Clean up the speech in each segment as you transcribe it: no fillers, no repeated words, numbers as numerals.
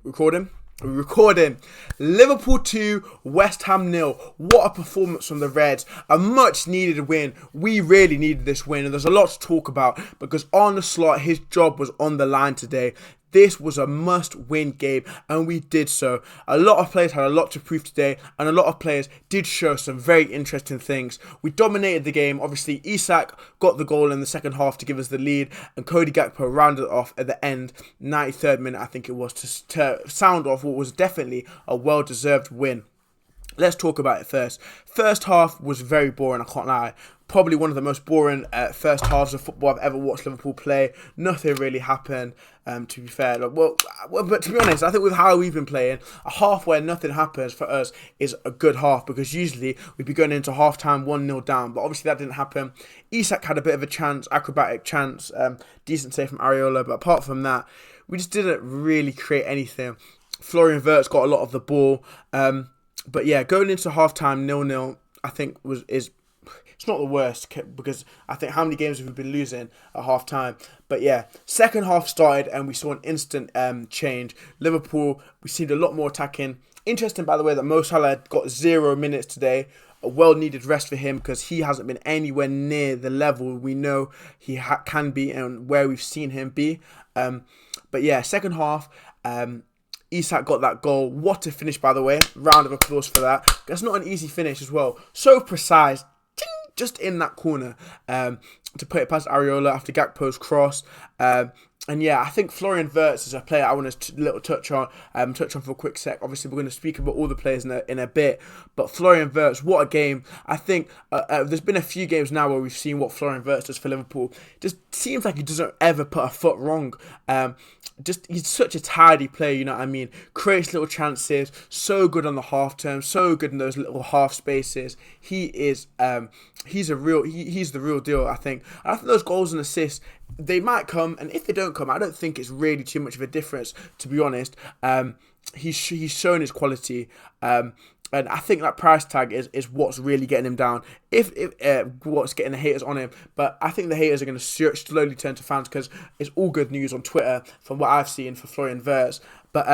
Recording. We're recording. Liverpool 2, West Ham 0. What a performance from the Reds. A much needed win. We really needed this win, and there's a lot to talk about because Arne Slot, his job was on the line today. This was a must-win game, and we did so. A lot of players had a lot to prove today, and a lot of players did show some very interesting things. We dominated the game. Obviously, Isak got the goal in the second half to give us the lead, and Cody Gakpo rounded it off at the end, 93rd minute, I think it was, to sound off what was definitely a well-deserved win. Let's talk about it first. First half was very boring, I can't lie. Probably one of the most boring first halves of football I've ever watched Liverpool play. Nothing really happened, to be fair. But to be honest, I think with how we've been playing, a half where nothing happens for us is a good half, because usually we'd be going into half-time 1-0 down. But obviously that didn't happen. Isak had a bit of a chance, acrobatic chance, decent save from Areola. But apart from that, we just didn't really create anything. Florian Wirtz got a lot of the ball. But yeah, going into half-time 0-0, I think it's not the worst, because I think how many games have we been losing at half time. But yeah, second half started and we saw an instant change. Liverpool, we seemed a lot more attacking. Interesting, by the way, that Mo Salah got 0 minutes today. A well-needed rest for him, because he hasn't been anywhere near the level we know he can be and where we've seen him be. But yeah, second half, Isak got that goal. What a finish, by the way. Round of applause for that. That's not an easy finish as well. So precise. Just in that corner to put it past Areola after Gakpo's cross. And yeah, I think Florian Wirtz is a player I want to touch on for a quick sec. Obviously, we're going to speak about all the players in a bit. But Florian Wirtz, what a game. I think there's been a few games now where we've seen what Florian Wirtz does for Liverpool. Just seems like he doesn't ever put a foot wrong. He's such a tidy player, you know what I mean? Creates little chances, so good on the half turn, so good in those little half spaces. He's the real deal, I think. And I think those goals and assists, they might come, and if they don't come, I don't think it's really too much of a difference, to be honest. He's shown his quality. And I think that price tag is what's really getting him down. If what's getting the haters on him. But I think the haters are going to slowly turn to fans, because it's all good news on Twitter from what I've seen for Florian Wirtz. But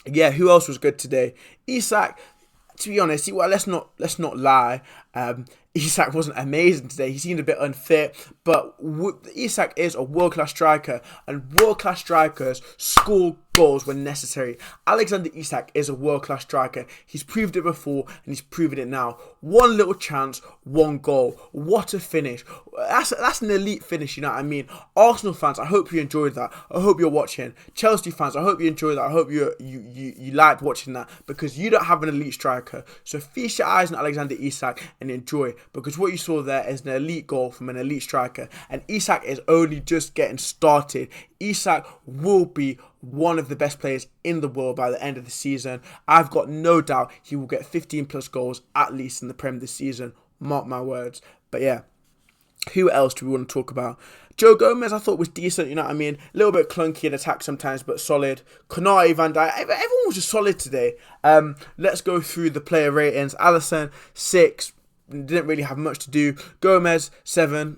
yeah, who else was good today? Isak. To be honest, well, let's not lie. Isak wasn't amazing today. He seemed a bit unfit, but Isak is a world-class striker, and world-class strikers score goals when necessary. Alexander Isak is a world-class striker. He's proved it before, and he's proven it now. One little chance, one goal. What a finish. That's an elite finish, you know what I mean? Arsenal fans, I hope you enjoyed that. I hope you're watching. Chelsea fans, I hope you enjoyed that. I hope you liked watching that, because you don't have an elite striker. So feast your eyes on Alexander Isak and enjoy, because what you saw there is an elite goal from an elite striker, and Isak is only just getting started. Isak will be one of the best players in the world by the end of the season. I've got no doubt he will get 15 plus goals at least in the Prem this season. Mark my words. But yeah, who else do we want to talk about? Joe Gomez, I thought, was decent, you know what I mean? A little bit clunky in attack sometimes, but solid. Konate, Van Dijk, everyone was just solid today. Let's go through the player ratings. Alisson, 6. Didn't really have much to do. Gomez, 7.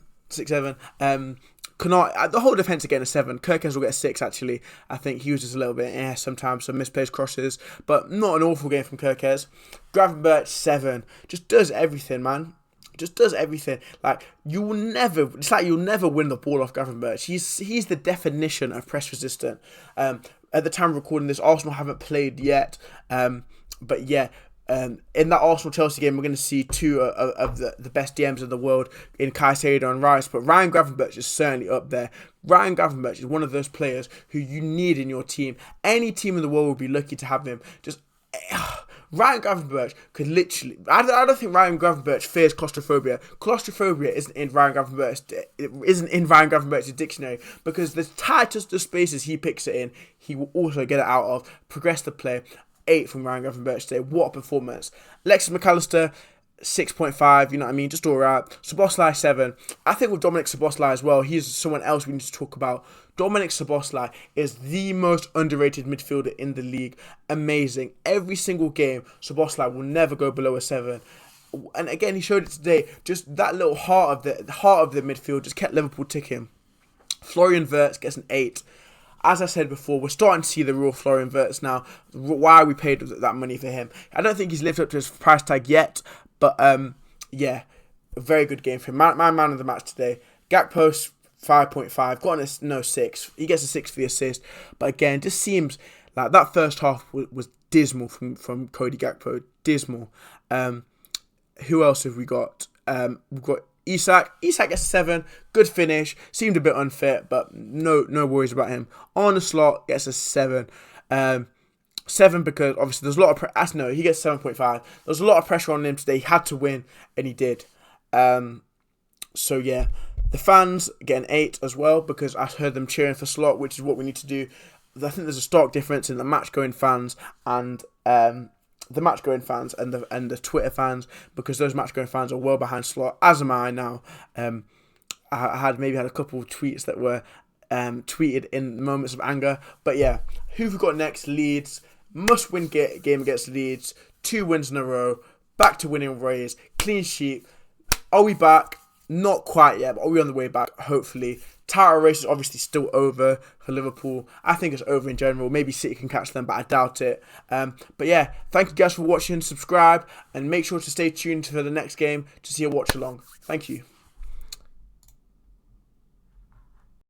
Konate, the whole defence again a 7. Kirkens will get a 6 actually. I think he was just a little bit sometimes, some misplaced crosses, but not an awful game from Kirkens. Gravenberch, 7. Just does everything, man. Just does everything. You'll never win the ball off Gravenberch. He's the definition of press resistant. At the time of recording this, Arsenal haven't played yet. But yeah. In that Arsenal-Chelsea game, we're going to see two of the best DMs in the world in Caicedo and Rice, but Ryan Gravenberch is certainly up there. Ryan Gravenberch is one of those players who you need in your team. Any team in the world will be lucky to have him. Ryan Gravenberch could literally... I don't think Ryan Gravenberch fears claustrophobia. Claustrophobia isn't in Ryan Gravenberch's dictionary, because the tightest of spaces he picks it in, he will also get it out of. Progress the play. 8 from Ryan Gravenberch today. What a performance. Alexis McAllister, 6.5, you know what I mean? Just alright. Szoboszlai, 7. I think with Dominic Szoboszlai as well, he's someone else we need to talk about. Dominic Szoboszlai is the most underrated midfielder in the league. Amazing. Every single game, Szoboszlai will never go below a 7. And again, he showed it today. Just that little heart of the midfield just kept Liverpool ticking. Florian Wirtz gets an 8. as I said before, we're starting to see the real Florian Wirtz now. Why we paid that money for him? I don't think he's lived up to his price tag yet, but yeah, a very good game for him. My man of the match today. Gakpo 5.5, got no 6. He gets a 6 for the assist, but again, just seems like that first half was dismal from Cody Gakpo. Dismal. Who else have we got? We've got Isak. Isak gets 7. Good finish. Seemed a bit unfit, but no worries about him. Arne Slot gets a 7. 7 because obviously there's a lot of he gets 7.5. There's a lot of pressure on him today. He had to win, and he did. So yeah, the fans get an 8 as well because I heard them cheering for Slot, which is what we need to do. I think there's a stark difference in the match-going fans and the Twitter fans, because those match-going fans are well behind Slot, as am I now. I had a couple of tweets that were tweeted in moments of anger. But yeah, who've we got next? Leeds. Must-win game against Leeds. 2 wins in a row. Back to winning ways. Clean sheet. Are we back? Not quite yet, but are we on the way back? Hopefully. Title race is obviously still over for Liverpool. I think it's over in general. Maybe City can catch them, but I doubt it. But yeah, thank you guys for watching. Subscribe and make sure to stay tuned for the next game to see a watch along. Thank you.